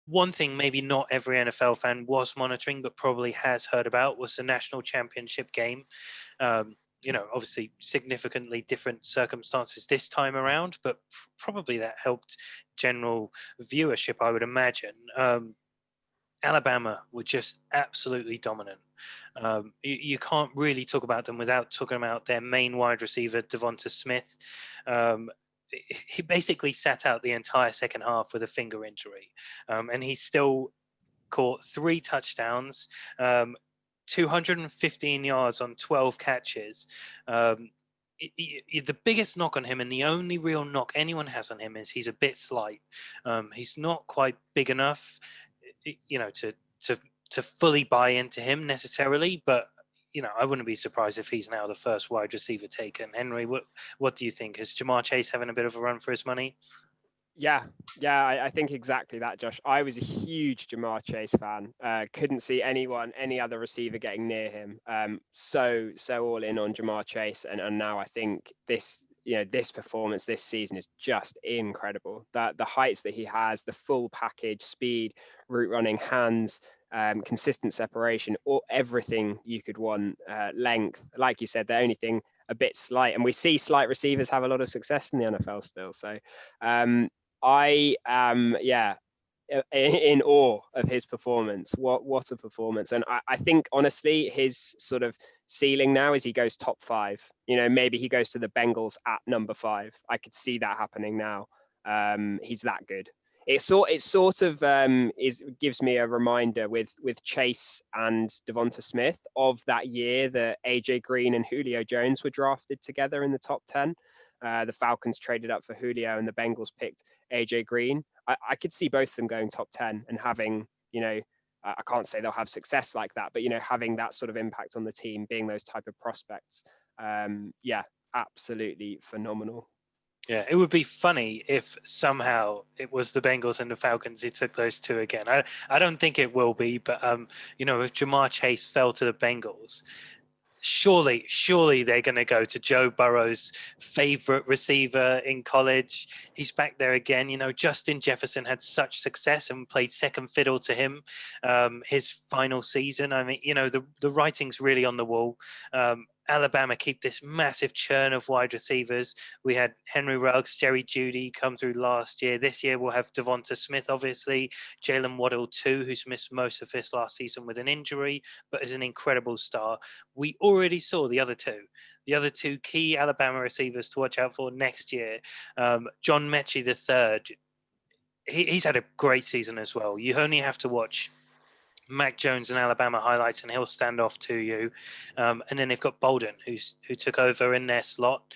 One thing maybe not every NFL fan was monitoring, but probably has heard about, was the national championship game. Obviously significantly different circumstances this time around, but probably that helped general viewership, I would imagine. Alabama were just absolutely dominant. You can't really talk about them without talking about their main wide receiver, Devonta Smith. Um, he basically sat out the entire second half with a finger injury, and he still caught 3 touchdowns, 215 yards on 12 catches. Um, the biggest knock on him, and the only real knock anyone has on him, is he's a bit slight. He's not quite big enough, to to fully buy into him necessarily. But I wouldn't be surprised if he's now the first wide receiver taken. Henry, what do you think? Is Jamar Chase having a bit of a run for his money? Yeah, I think exactly that, Josh. I was a huge Jamar Chase fan. Couldn't see any other receiver getting near him. So all in on Jamar Chase, and now I think this performance this season is just incredible. That the heights that he has, the full package, speed, route running, hands, consistent separation, or everything you could want. Length, like you said, the only thing a bit slight, and we see slight receivers have a lot of success in the NFL still. So I am, in awe of his performance. What a performance! And I think honestly, his sort of ceiling now is he goes top 5. Maybe he goes to the Bengals at number 5. I could see that happening now. He's that good. It sort of gives me a reminder with Chase and Devonta Smith of that year that AJ Green and Julio Jones were drafted together in the top 10. The Falcons traded up for Julio and the Bengals picked AJ Green. I could see both of them going top 10 and having, I can't say they'll have success like that, but, having that sort of impact on the team, being those type of prospects. Absolutely phenomenal. Yeah, it would be funny if somehow it was the Bengals and the Falcons who took those two again. I don't think it will be, but if Jamar Chase fell to the Bengals, surely they're going to go to Joe Burrow's favorite receiver in college. He's back there again. Justin Jefferson had such success and played second fiddle to him his final season. I mean, the writing's really on the wall. Alabama keep this massive churn of wide receivers. We had Henry Ruggs, Jerry Jeudy come through last year. This year we'll have Devonta Smith, obviously, Jalen Waddle too, who's missed most of his last season with an injury, but is an incredible star. We already saw the other two key Alabama receivers to watch out for next year. John Mechie III, he's had a great season as well. You only have to watch Mac Jones and Alabama highlights, and he'll stand off to you. And then they've got Bolden, who took over in their slot.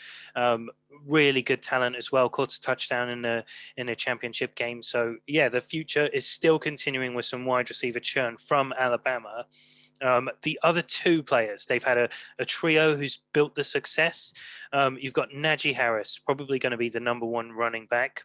Really good talent as well. Caught a touchdown in the championship game. So yeah, the future is still continuing with some wide receiver churn from Alabama. The other two players, they've had a trio who's built the success. You've got Najee Harris, probably going to be the number 1 running back.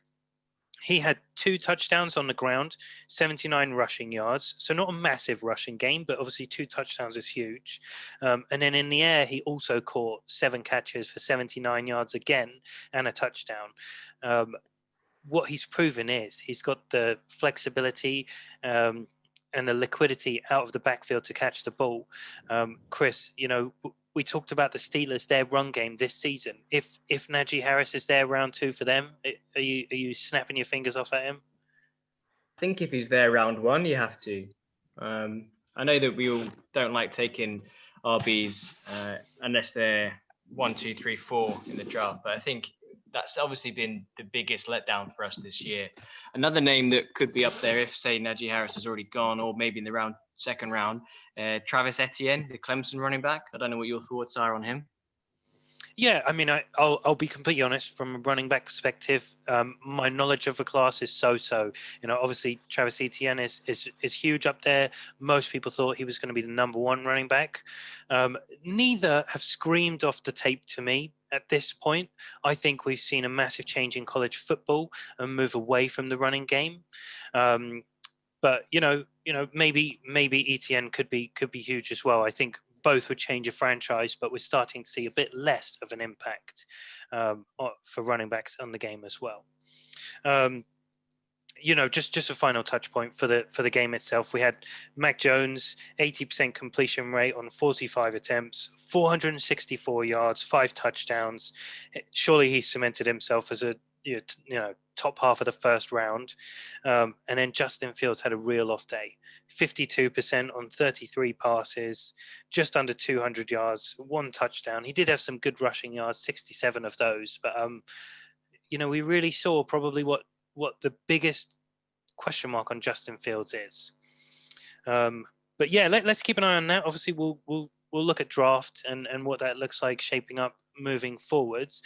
He had 2 touchdowns on the ground, 79 rushing yards. So not a massive rushing game, but obviously 2 touchdowns is huge. And then in the air, he also caught 7 catches for 79 yards again and a touchdown. What he's proven is he's got the flexibility and the liquidity out of the backfield to catch the ball. Chris, we talked about the Steelers, their run game this season. If Najee Harris is there round 2 for them, are you snapping your fingers off at him? I think if he's there round 1, you have to. I know that we all don't like taking RBs unless they're 1, 2, 3, 4 in the draft, but I think that's obviously been the biggest letdown for us this year. Another name that could be up there if, say, Najee Harris has already gone, or maybe in the second round, Travis Etienne, the Clemson running back. I don't know what your thoughts are on him. Yeah, I mean, I'll be completely honest from a running back perspective. My knowledge of the class is so. Obviously Travis Etienne is huge up there. Most people thought he was going to be the number 1 running back. Neither have screamed off the tape to me at this point. I think we've seen a massive change in college football and move away from the running game. But maybe Etienne could be huge as well. I think both would change a franchise, but we're starting to see a bit less of an impact for running backs on the game as well. just a final touch point for the game itself. We had Mac Jones, 80% completion rate on 45 attempts, 464 yards, 5 touchdowns. Surely he cemented himself as a top half of the first round. And then Justin Fields had a real off day, 52% on 33 passes, just under 200 yards, 1 touchdown. He did have some good rushing yards, 67 of those, but we really saw probably what the biggest question mark on Justin Fields is. But yeah, let's keep an eye on that. Obviously, we'll look at draft and what that looks like shaping up moving forwards.